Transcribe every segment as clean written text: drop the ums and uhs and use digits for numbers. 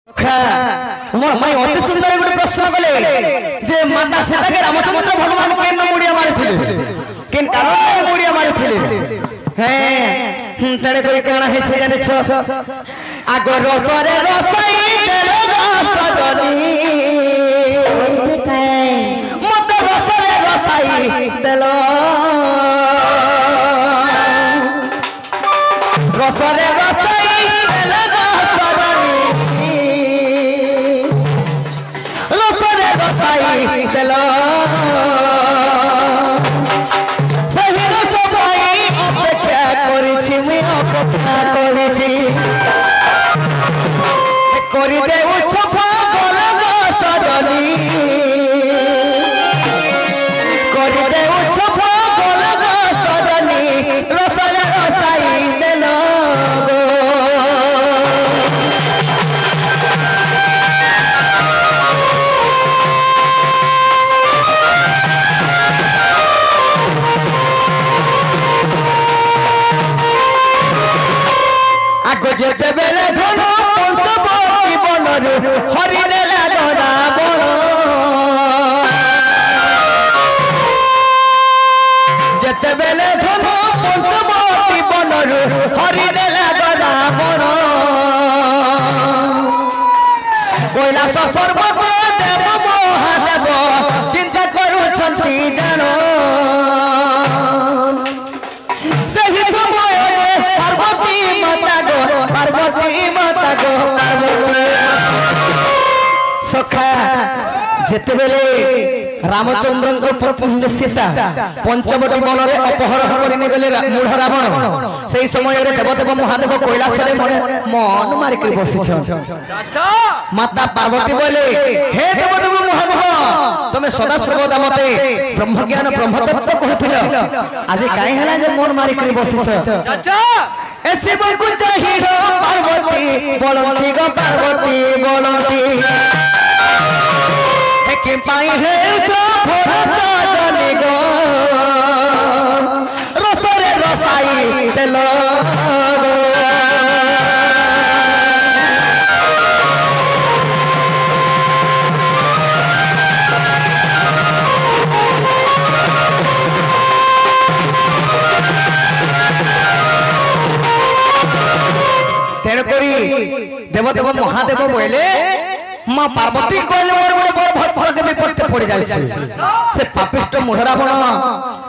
मैं अति सुंदर गोटे प्रश्न कले जे माता सीता के रामचंद्र भगवान केन मुड़िया मारिथिले केन कारण मुड़िया मारिथिले हैं तड़े कोई कोन है से जाने छ आगो रसरे रसई देले रसजनी मत रसरे रसई देलो रसरे रसई देले रसजनी रसरे रसई देलो सही रसई अपेक्षा करिछि मी अपेक्षा करिछि करि दे उछपा गल सजनी करि दे उछपा गल सजनी रसरे रसई देलो आगो जेते बेले धनु पंचवटी बनरु हरि नेला रावण जेते बेले धनु पंचवटी बनरु हरि नेला रावण कैलाश पर्वत देव महादेव चिंता करूछंती जान सही समय पार्वती माता गो पार्वती सखा जेते बेले रामचंद्र को पुण्य सीता पंचवटी वन रे अपहरण करिने गेले मूढ़ रावण सेही समय रे देवदेव महादेव कैलाश रे मन मार के बसिछ माता पार्वती बोले हे देवदेव महादेव तमे सदा सर्वदा मते ब्रह्मज्ञान ब्रह्मतत्व कहथिल आज काहे हला जे मन मार के बसिछ ए शिव को चाहिरो पार्वती बोलंती गो पार्वती बोलंती हे के पाई है जो भरत जनी गो रसरे रसाई देलो देवदेव महादेव बोले मां पार्वती कहले मोर मोर बहुत भक्त विपत्ति पड़ जाय से पापिष्ट मूढ़ रावण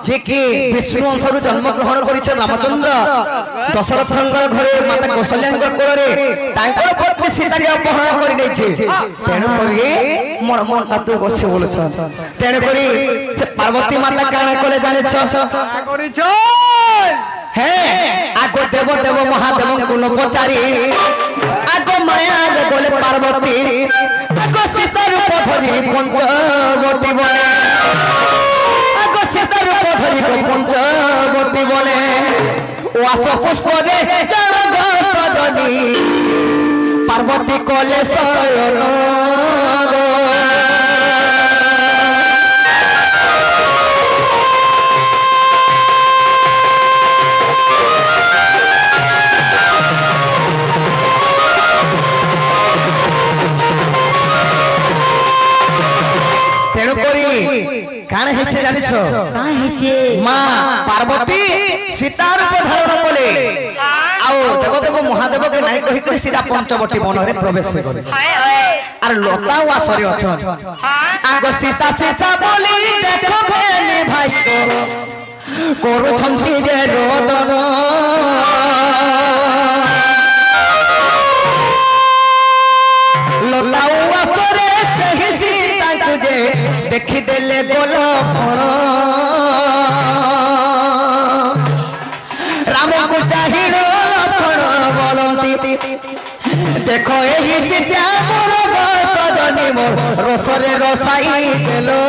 जे कि विष्णु अंशरु जन्म ग्रहण करिछ रामचंद्र दशरथंकर घरे माता कौशल्यांकर कोरे तांकर पत्नी सीता के अपहरण करि दैछे तेनु करी मोर मन तू बसे बोलछ तेनु करी से पार्वती माता काने कले जाने छ करिछ हे आगो देव देव महादेव को न पचारी आगो माया बोले पार्वती आगो सीता रूप धरी पंचवटी बने आगो सीता रूप धरी पंचवटी बने वास पुष्प रे जन सजनी पार्वती कले शयन काने हेछे जानिछ काहे हेछे मां पार्वती सीता रूप धारण कले आउ देवदेव महादेव के नाही कहि कर सीधा पंचवटी वन रे प्रवेश करे आर लता वासरे अछन आगो सीता सीता बोली देखो भेली भाई को करू छंती जे रोदन लता वासरे सही सीता तुझे देखि देले बोलो राम को चाहिरो लखन बोलंती देखो एही सीता मोर सजनी मोर रसरे रसाई देलो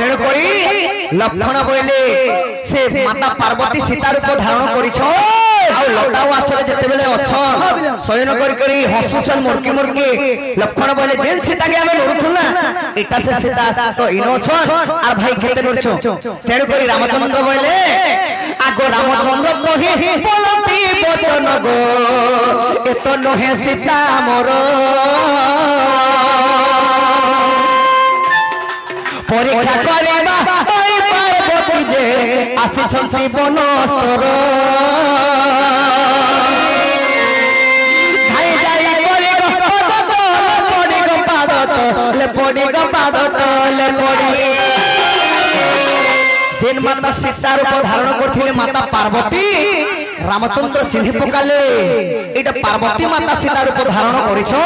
तेणु करी लक्षण बोले से माता पार्वती सीता रूप धारण करिछ आ लता वासरे जते बेले अछन शयन करी करी हसुछन मुर्की मुर्की लक्षण बोले जेन सीता के हमें लड़ुछु ना एटा से सीता तो इनो छन आर भाई केते लड़छु तेणु करी रामचंद्र बोले आगो रामचंद्र कहि बोलती वचन गो एतो नहे सीता मोर परीक्षा करेबा ओई पार्वती जे आसी छंती बनस्तर धाई जाई पड़ी गो पादत ले पड़ी गो पादत ले पड़ी जेन माता सीता रूप धारण करथिले माता पार्वती रामचंद्र चिन्ह पकाले एटा पार्वती माता सीता रूप धारण करिछो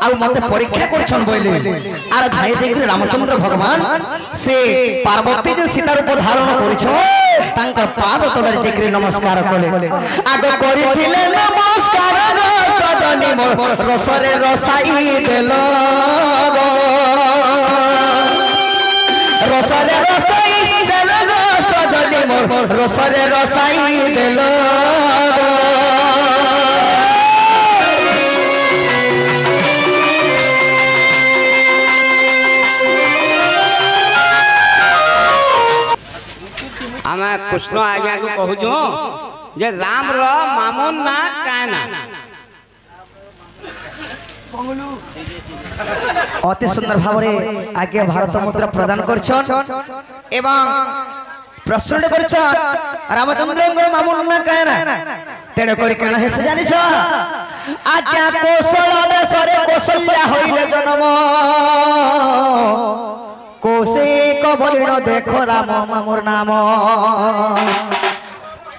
आ मते परीक्षा करिछन बोले आर धाय देखि रामचंद्र भगवान से पार्वती जे सीता रूप धारण करिछो तांकर पाद तले जेकि नमस्कार कले आगे करिथिले नमस्कार गो सजनी मोर रसरे रसाई देलो रसरे रसाई देलो गो सजनी मोर रसरे रसाई देलो हमें कृष्ण आज्ञा को कहू जो जे राम रो मामून ना काना अति सुंदर भाव आज्ञा भारत मुद्रा प्रदान करछन एवं प्रश्न करछन रामचंद्र मामून ना काना तेरे करी केना हेसे जानिछ आज्ञा कौशल देश रे कौशल्या होइले जन्म कौशिक बलिण देख राम मामुर नाम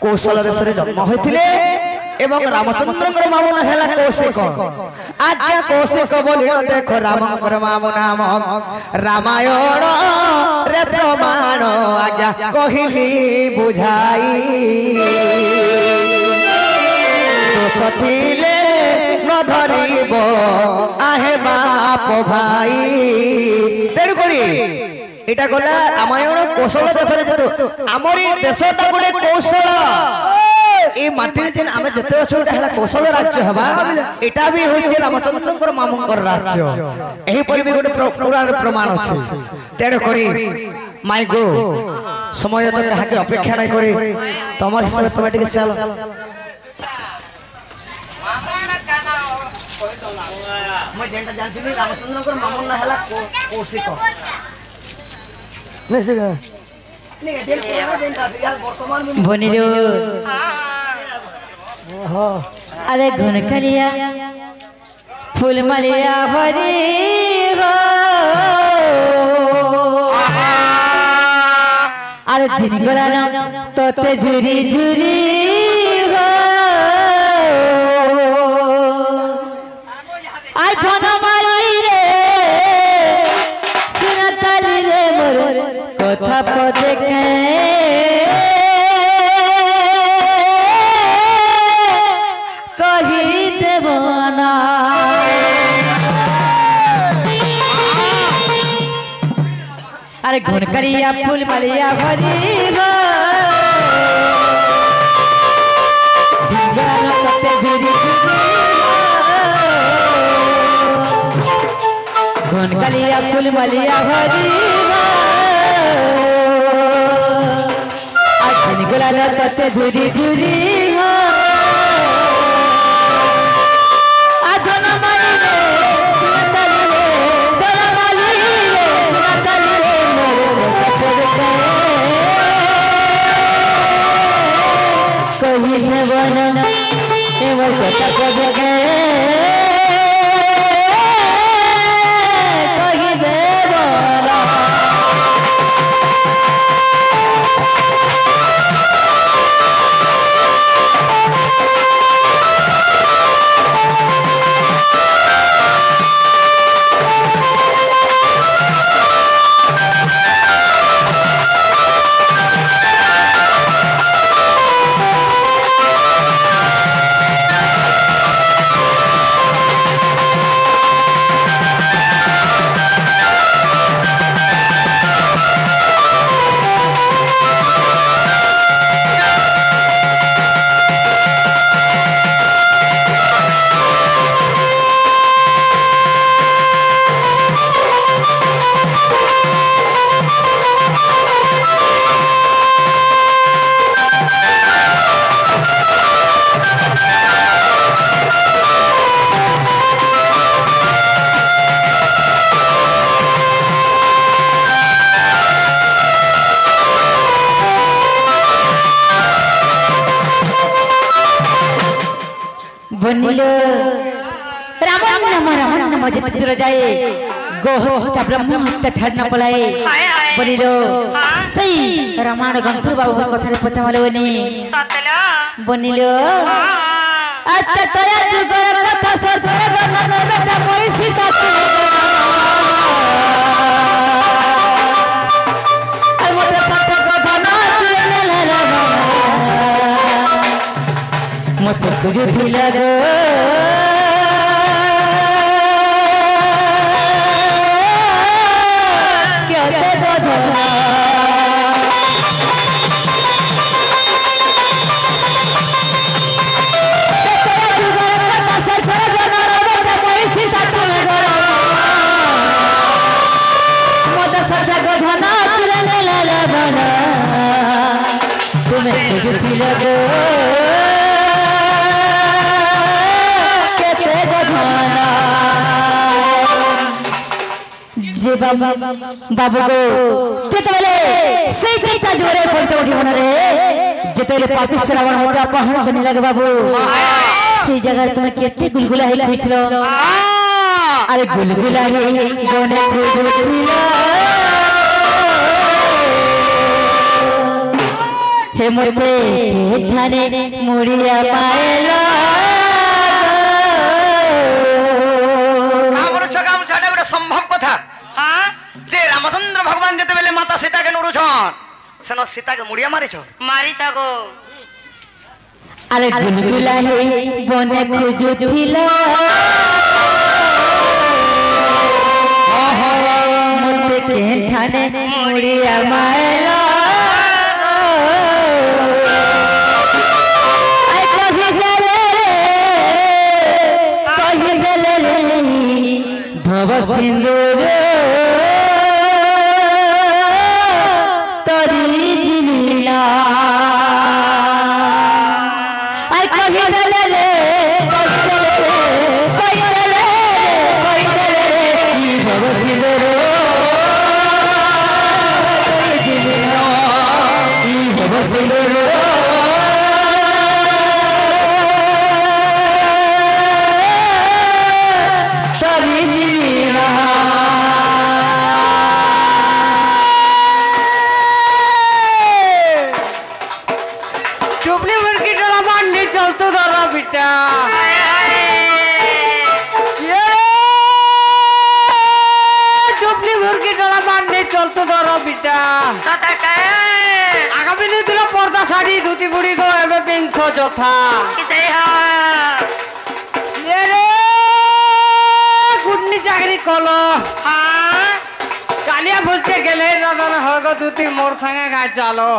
कौशल देश रे जन्म होइथिले एवं रामचंद्र मामू हेला कौशिक आज्ञा कौशिक बलिण देख राम माम नाम रामायण रे प्रमाण आज्ञा कहिली बुझाई दोष थिले न धरिब आहे बाप भाई तेणु करी एटा गला रामायण कौशल देश जेतु आमरी देशटा गोटे कौशल ए माटी जेन आमे जते अछु एटा हला कौशल राज्य हबा एटा भी होइছে रामचंद्रकर मामुंकर राज्य एही परि भी गोटे पुराण प्रमाण अछि तेणु करी माय गो समय तो काहे अपेक्षा नै करी तमर हिसाब से तुम टिके चल मैं जेंटा जानथिनी रामचंद्रकर मामुन ना हला कौशिक बनिरो अरे घुन करिया फूल मलिया भरी हो अरे दिन गोरा तोते झुरी झुरी हो आई धन माली रे सुनताली रे मोर कथा पदे के कही देवना अरे घुन करिया फूल मलिया भरी हो धिंगरा कते झुरी झुरी घुन कलिया फूल मलिया भरी हो दिन गुला कते झुरी झुरी हो आधन माली रे सुनताली रे तोला माली रे सुनताली रे मोर कपड़ के कही है बना ए मोर कपड़ के कही दे बोला বনিল রামন নাম যেতে দূর যায় গোহ হত্যা ব্রহ্ম হত্যা ছাড় না পলায় বনিল সেই রামায়ণ গন্থর বাবুর কথারে পথে বলে বনিল আচ্ছা তয়া যুগর কথা সরকার বর্ণনা বেটা মহিষী সাথে আর মোটে সাথে কথা না চলে নেলা মত খুঁজে দিলা গো কেতে গধনা বাবু গো যেতেবেলে সেই কথা জোরে পড়তে উঠি মনে যেতেবেলে পাপিষ্ঠ রাবণ মতো অপহরণ করে লাগে বাবু সেই জায়গায় তুমি কেতে গুলগুলা হয়ে খুঁজছিল আরে গুলগুলা হয়ে বনে খুঁজছিল হে মতে ধানে মুড়িয়া পায়লা সম্ভব কথা যে রামচন্দ্র ভগবান যেতে বেলে মাতা সীতাকে নুড়ুছন সেন সীতাকে মুড়িয়া মারিছ মারিছ গো আরে গুলগুলা হে বনে খুঁজুছিল মতে ধানে মুড়িয়া মায়লা সিন্দুর তরি জিমিলা আর কহি দেলে রে কহি দেলে রে কি ভব সিন্দুর তরি জিমিলা কি ভব সিন্দুর চলতো ধরো বিটা আগামী দিন পর্দা শাড়ি ধুতি বুড়ি গো এবে বিংশ যথা গুডনি চাকরি কল কালিয়া বুঝতে গেলে দাদা হয় গো ধুতি মোর সঙ্গে গাছ চালো